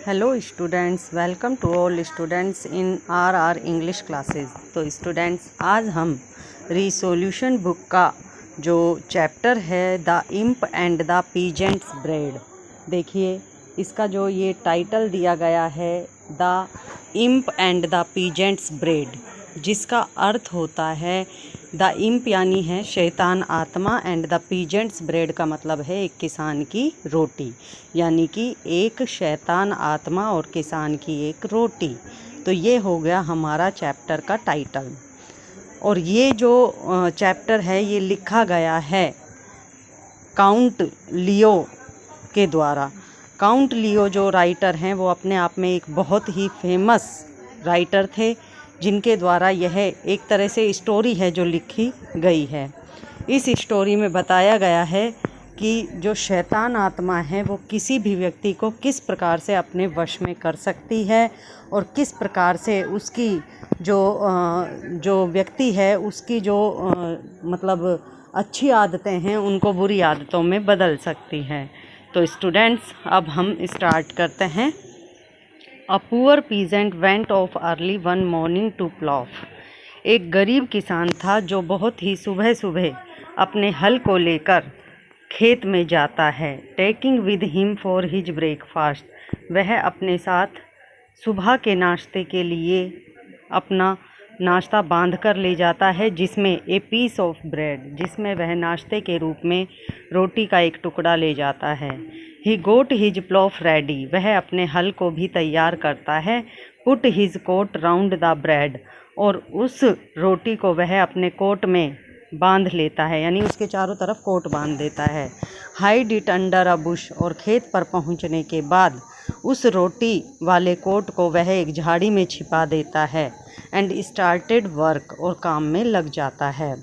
Hello students, welcome to all students in our English classes. तो students, आज हम resolution book का जो चैप्टर है the imp and the peasant's bread, देखिए इसका जो ये टाइटल दिया गया है the imp and the peasant's bread, जिसका अर्थ होता है द इम्प यानी है शैतान आत्मा एंड द पीजेंट्स ब्रेड का मतलब है एक किसान की रोटी, यानी कि एक शैतान आत्मा और किसान की एक रोटी। तो ये हो गया हमारा चैप्टर का टाइटल। और ये जो चैप्टर है ये लिखा गया है काउंट लियो के द्वारा। काउंट लियो जो राइटर हैं वो अपने आप में एक बहुत ही फेमस राइटर थे, जिनके द्वारा यह एक तरह से स्टोरी है जो लिखी गई है। इस स्टोरी में बताया गया है कि जो शैतान आत्मा है वो किसी भी व्यक्ति को किस प्रकार से अपने वश में कर सकती है और किस प्रकार से उसकी जो व्यक्ति है उसकी जो मतलब अच्छी आदतें हैं उनको बुरी आदतों में बदल सकती है। तो स्टूडेंट्स, अब हम स्टार्ट करते हैं। A poor peasant went off early one morning to plough. एक गरीब किसान था जो बहुत ही सुबह सुबह अपने हल को लेकर खेत में जाता है। Taking with him for his breakfast, वह अपने साथ सुबह के नाश्ते के लिए अपना नाश्ता बांध कर ले जाता है, जिसमें ए पीस ऑफ ब्रेड, जिसमें वह नाश्ते के रूप में रोटी का एक टुकड़ा ले जाता है। He got his plough ready, वह अपने हल को भी तैयार करता है। Put his coat round the bread, और उस रोटी को वह अपने कोट में बांध लेता है, यानी उसके चारों तरफ कोट बांध देता है। Hide it under a bush, और खेत पर पहुंचने के बाद उस रोटी वाले कोट को वह एक झाड़ी में छिपा देता है। एंड स्टार्टेड वर्क, और काम में लग जाता है।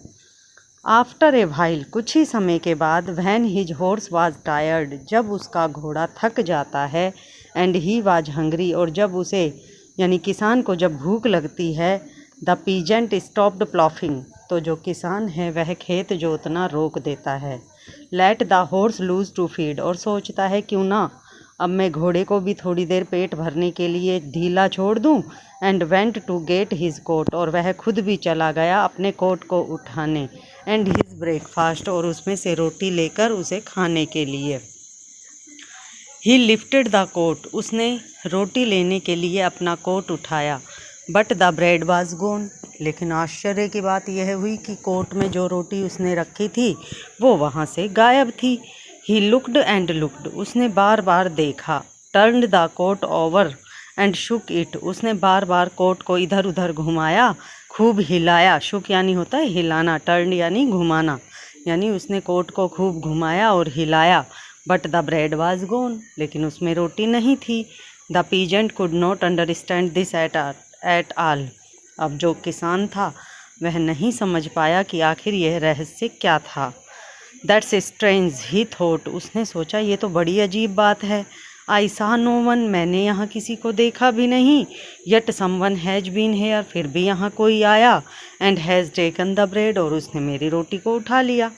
आफ्टर ए व्हाइल, कुछ ही समय के बाद, when his horse was tired, जब उसका घोड़ा थक जाता है। एंड ही वाज हंग्री, और जब उसे यानी किसान को जब भूख लगती है। द पीजेंट स्टॉप्ड प्लॉफिंग, तो जो किसान है वह खेत जोतना रोक देता है। Let the horse loose to feed, और सोचता है क्यों ना अब मैं घोड़े को भी थोड़ी देर पेट भरने के लिए ढीला छोड़ दूं। And went to get his coat, और वह खुद भी चला गया अपने कोट को उठाने। एंड हिज ब्रेकफास्ट, और उसमें से रोटी लेकर उसे खाने के लिए। ही लिफ्टेड द कोट, उसने रोटी लेने के लिए अपना कोट उठाया। बट द ब्रेड वाज गोन, लेकिन आश्चर्य की बात यह हुई कि कोट में जो रोटी उसने रखी थी वो वहाँ से गायब थी। ही लुक्ड एंड लुक्ड, उसने बार बार देखा। Turned the coat over and shook it, उसने बार बार कोट को इधर उधर घुमाया, खूब हिलाया। शुक यानी होता है हिलाना, टर्न यानी घुमाना, यानी उसने कोट को खूब घुमाया और हिलाया। बट द ब्रेड वाज गोन, लेकिन उसमें रोटी नहीं थी। The peasant could not understand this at all, अब जो किसान था वह नहीं समझ पाया कि आखिर यह रहस्य क्या था। दैट्स स्ट्रेंज ही थॉट, उसने सोचा ये तो बड़ी अजीब बात है। आई सा नो वन, मैंने यहाँ किसी को देखा भी नहीं। Yet someone has been here, फिर भी यहाँ कोई आया। And has taken the bread, और उसने मेरी रोटी को उठा लिया।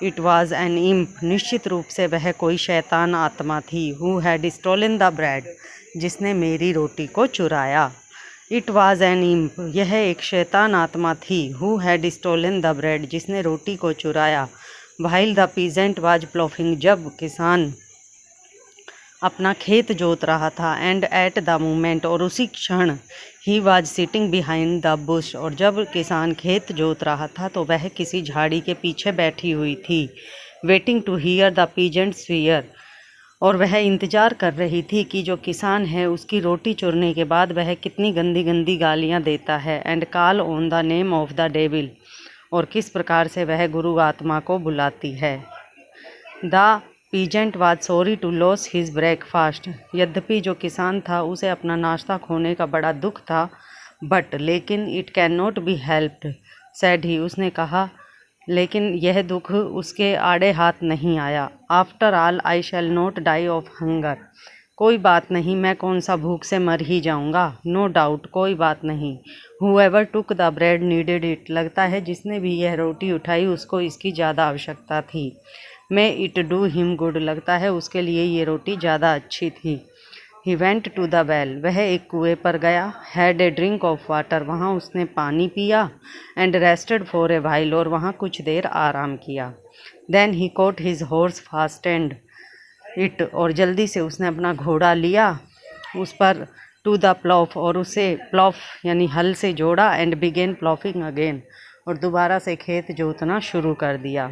इट वॉज एन इम्प, निश्चित रूप से वह कोई शैतान आत्मा थी। Who had stolen the bread, जिसने मेरी रोटी को चुराया। इट वॉज एन इम्प, यह एक शैतान आत्मा थी। Who had stolen the bread, जिसने रोटी को चुराया। While the peasant was ploughing, जब किसान अपना खेत जोत रहा था। एंड एट द मोमेंट, और उसी क्षण। He was sitting behind the Bush, और जब किसान खेत जोत रहा था तो वह किसी झाड़ी के पीछे बैठी हुई थी। Waiting to hear the peasant swear, और वह इंतज़ार कर रही थी कि जो किसान है उसकी रोटी चुरने के बाद वह कितनी गंदी गंदी गालियाँ देता है। And call on the name of the devil, और किस प्रकार से वह गुरु आत्मा को बुलाती है। The peasant was sorry to lose his breakfast, यद्यपि जो किसान था उसे अपना नाश्ता खोने का बड़ा दुख था। बट लेकिन it can not be helped said he, उसने कहा लेकिन यह दुख उसके आड़े हाथ नहीं आया। After all I shall not die of hunger, कोई बात नहीं, मैं कौन सा भूख से मर ही जाऊंगा। नो डाउट, कोई बात नहीं। Whoever took the bread needed it, लगता है जिसने भी यह रोटी उठाई उसको इसकी ज़्यादा आवश्यकता थी। May it do him good, लगता है उसके लिए ये रोटी ज़्यादा अच्छी थी। He went to the well, वह एक कुएं पर गया। Had a drink of water, वहाँ उसने पानी पिया। And rested for a while, और वहाँ कुछ देर आराम किया। Then he caught his horse fastened it, और जल्दी से उसने अपना घोड़ा लिया उस पर। टू द प्लॉफ, और उसे प्लॉफ यानी हल से जोड़ा। एंड बिगेन प्लॉफिंग अगेन, और दोबारा से खेत जोतना शुरू कर दिया।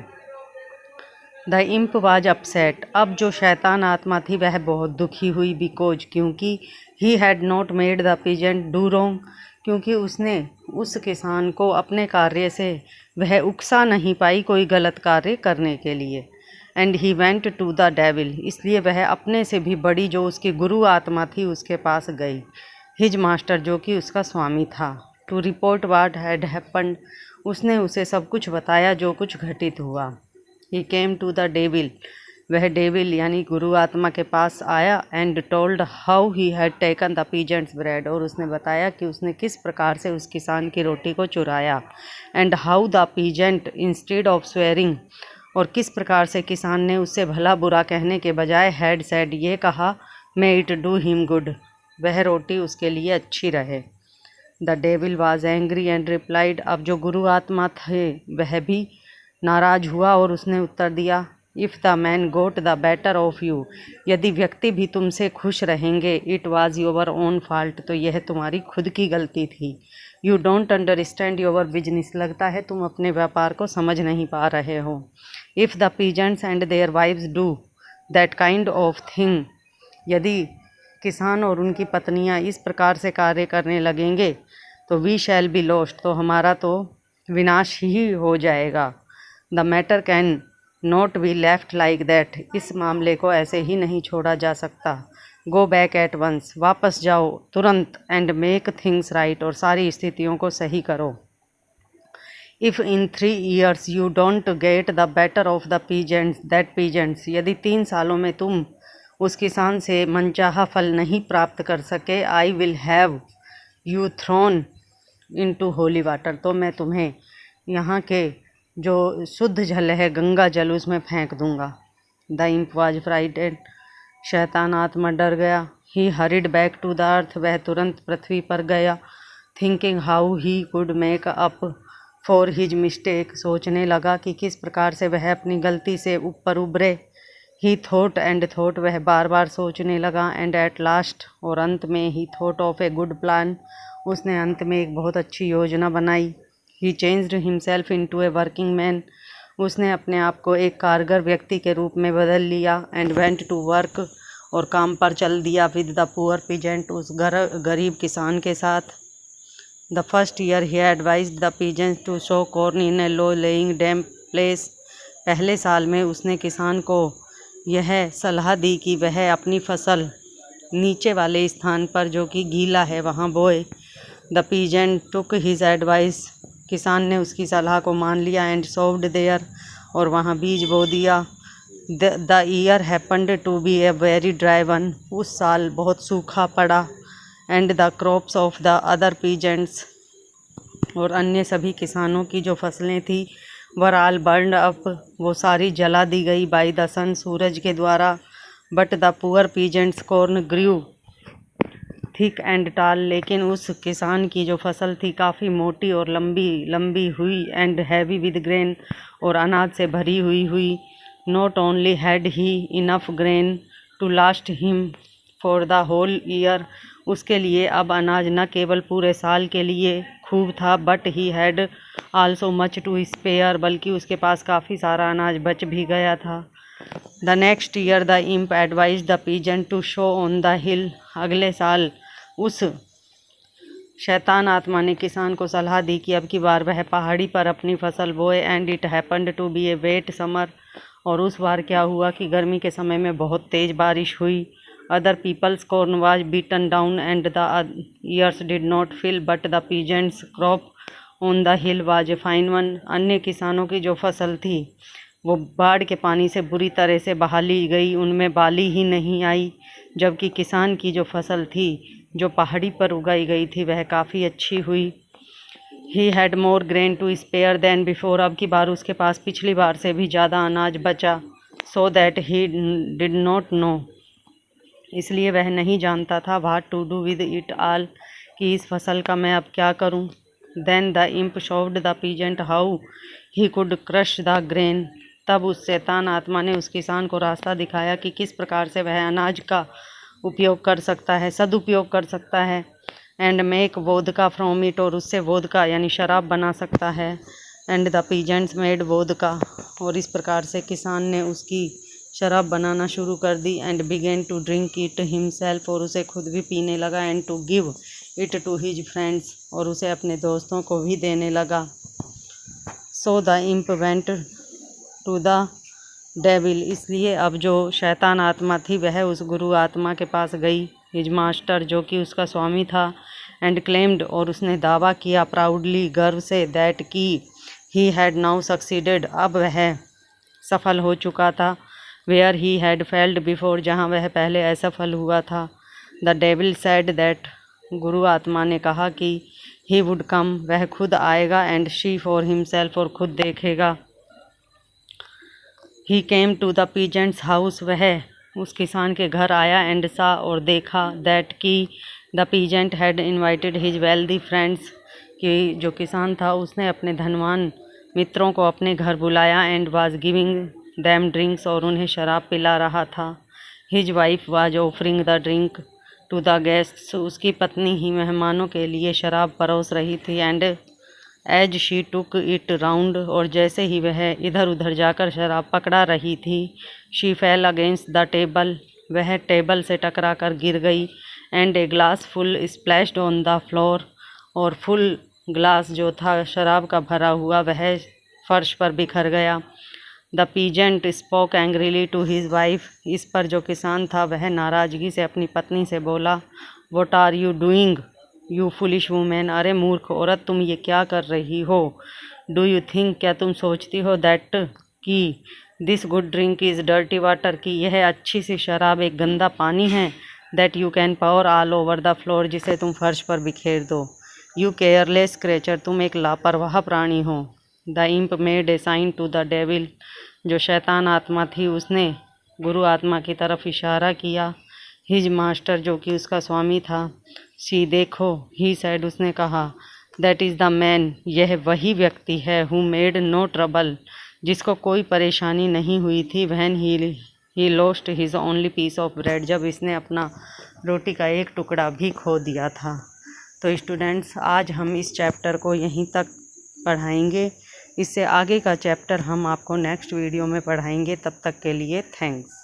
द इम्प वाज अपसेट, अब जो शैतान आत्मा थी वह बहुत दुखी हुई। बिकॉज, क्योंकि he had not made the peasant do wrong, क्योंकि उसने उस किसान को अपने कार्य से वह उकसा नहीं पाई कोई गलत कार्य करने के लिए। And he went to the devil, इसलिए वह अपने से भी बड़ी जो उसकी गुरु आत्मा थी उसके पास गई। हिज मास्टर, जो कि उसका स्वामी था। To report what had happened, उसने उसे सब कुछ बताया जो कुछ घटित हुआ। He came to the devil, वह डेविल यानी गुरु आत्मा के पास आया। And told how he had taken the peasant's bread, और उसने बताया कि उसने किस प्रकार से उस किसान की रोटी को चुराया। And how the peasant instead of swearing, और किस प्रकार से किसान ने उससे भला बुरा कहने के बजाय हैड सेड, ये कहा, मे इट डू हिम गुड, वह रोटी उसके लिए अच्छी रहे। The devil was angry and replied, अब जो गुरु आत्मा थे वह भी नाराज हुआ और उसने उत्तर दिया, if the man goat the better of you, यदि व्यक्ति भी तुमसे खुश रहेंगे, it was your own fault, तो यह तुम्हारी खुद की गलती थी। You don't understand your business, लगता है तुम अपने व्यापार को समझ नहीं पा रहे हो। If the peasants and their wives do that kind of thing, यदि किसान और उनकी पत्नियां इस प्रकार से कार्य करने लगेंगे तो वी शैल बी लॉस्ट, तो हमारा तो विनाश ही हो जाएगा। The matter can not be left like that, इस मामले को ऐसे ही नहीं छोड़ा जा सकता। गो बैक एट वंस, वापस जाओ तुरंत। एंड मेक थिंग्स राइट, और सारी स्थितियों को सही करो। If in 3 years you don't get the better of the peasants, यदि 3 सालों में तुम उस किसान से मनचाहा फल नहीं प्राप्त कर सके, I will have you thrown into holy water, तो मैं तुम्हें यहाँ के जो शुद्ध जल है गंगा जल उसमें फेंक दूंगा। द इम्प वाज फ्राइटेड, शैतान आत्मा डर गया। He hurried back to the earth, वह तुरंत पृथ्वी पर गया। Thinking how he could make up for his mistake, सोचने लगा कि किस प्रकार से वह अपनी गलती से ऊपर उभरे। ही थॉट एंड थॉट, वह बार बार सोचने लगा। एंड एट लास्ट, और अंत में, he thought of a good plan, उसने अंत में एक बहुत अच्छी योजना बनाई। He changed himself into a working man, उसने अपने आप को एक कारगर व्यक्ति के रूप में बदल लिया। एंड वेंट टू वर्क, और काम पर चल दिया। विद द पुअर पीजेंट, उस गरीब किसान के साथ। The first year he advised the peasants to sow corn in a low lying damp place, पहले साल में उसने किसान को यह सलाह दी कि वह अपनी फसल नीचे वाले स्थान पर जो कि गीला है वहाँ बोए। The peasant took his advice, किसान ने उसकी सलाह को मान लिया। एंड सोव्ड देयर, और वहाँ बीज बो दिया। The year happened to be a very dry one, उस साल बहुत सूखा पड़ा। And the crops of the other peasants, और अन्य सभी किसानों की जो फसलें थी वर आल बर्न्ड अप, वो सारी जला दी गई। बाय द सन, सूरज के द्वारा। But the poor peasant's corn grew thick and tall, लेकिन उस किसान की जो फसल थी काफ़ी मोटी और लंबी हुई। एंड हैवी विद ग्रेन, और अनाज से भरी हुई। Not only had he enough grain to last him for the whole year, उसके लिए अब अनाज न केवल पूरे साल के लिए खूब था, but he had also much to spare, बल्कि उसके पास काफ़ी सारा अनाज बच भी गया था। The next year the imp advise the peasant to sow on the hill, अगले साल उस शैतान आत्मा ने किसान को सलाह दी कि अब की बार वह पहाड़ी पर अपनी फसल बोए। And it happened to be a wet summer, और उस बार क्या हुआ कि गर्मी के समय में बहुत तेज़ बारिश हुई। Other people's corn was beaten down and the ears did not fill, but the peasant's crop on the hill was a fine one, अन्य किसानों की जो फसल थी वो बाढ़ के पानी से बुरी तरह से बहा ली गई, उनमें बाली ही नहीं आई। जबकि किसान की जो फसल थी जो पहाड़ी पर उगाई गई थी वह काफ़ी अच्छी हुई। He had more grain to spare than before, अब की बार उसके पास पिछली बार से भी ज़्यादा अनाज बचा। So that he did not know इसलिए वह नहीं जानता था what to do with it all, कि इस फसल का मैं अब क्या करूं। Then the imp showed the peasant how he could crush the grain, तब उस शैतान आत्मा ने उस किसान को रास्ता दिखाया कि किस प्रकार से वह अनाज का उपयोग कर सकता है, सदुपयोग कर सकता है। And make vodka from it, और उससे वोदका यानी शराब बना सकता है। And the peasants made vodka, और इस प्रकार से किसान ने उसकी शराब बनाना शुरू कर दी। And began to drink it himself, और उसे खुद भी पीने लगा। And to give it to his friends, और उसे अपने दोस्तों को भी देने लगा। So the imp went to the devil, इसलिए अब जो शैतान आत्मा थी वह उस गुरु आत्मा के पास गई, हिज मास्टर जो कि उसका स्वामी था। एंड क्लेम्ड, और उसने दावा किया प्राउडली, गर्व से, दैट की ही हैड नाउ सक्सीडेड, अब वह सफल हो चुका था। Where he had failed before, जहाँ वह पहले असफल हुआ था। द डेविल सेड दैट, गुरु आत्मा ने कहा कि ही वुड कम, वह खुद आएगा। एंड शी फॉर हिमसेल्फ, और खुद देखेगा। He came to the peasant's house, वह उस किसान के घर आया। एंड सा, और देखा, दैट की the peasant had invited his wealthy friends, कि जो किसान था उसने अपने धनवान मित्रों को अपने घर बुलाया। And was giving them drinks, और उन्हें शराब पिला रहा था। His wife was offering the drink to the guests, उसकी पत्नी ही मेहमानों के लिए शराब परोस रही थी। And as she took it round, और जैसे ही वह इधर उधर जाकर शराब पकड़ा रही थी, she fail against the table, वह टेबल से टकरा कर गिर गई। And a glass full splashed on the floor, और फुल ग्लास जो था शराब का भरा हुआ वह फर्श पर बिखर गया। The peasant spoke angrily to his wife, इस पर जो किसान था वह नाराज़गी से अपनी पत्नी से बोला, what are you doing you foolish woman, अरे मूर्ख औरत तुम ये क्या कर रही हो। डू यू थिंक, क्या तुम सोचती हो, दैट कि this good drink is dirty water, कि यह अच्छी सी शराब एक गंदा पानी है। That you can power all over the floor, जिसे तुम फर्श पर बिखेर दो। यू केयरलेस क्रेचर, तुम एक लापरवाह प्राणी हो। The imp made a sign to the devil, जो शैतान आत्मा थी उसने गुरु आत्मा की तरफ इशारा किया। हिज मास्टर, जो कि उसका स्वामी था। सी, देखो, ही सैड, उसने कहा, दैट इज़ द मैन, यह वही व्यक्ति है, हु मेड नो ट्रबल, जिसको कोई परेशानी नहीं हुई थी। When he lost his only piece of bread, जब इसने अपना रोटी का एक टुकड़ा भी खो दिया था। तो स्टूडेंट्स, आज हम इस चैप्टर को यहीं तक पढ़ाएंगे। इससे आगे का चैप्टर हम आपको नेक्स्ट वीडियो में पढ़ाएंगे। तब तक के लिए थैंक्स।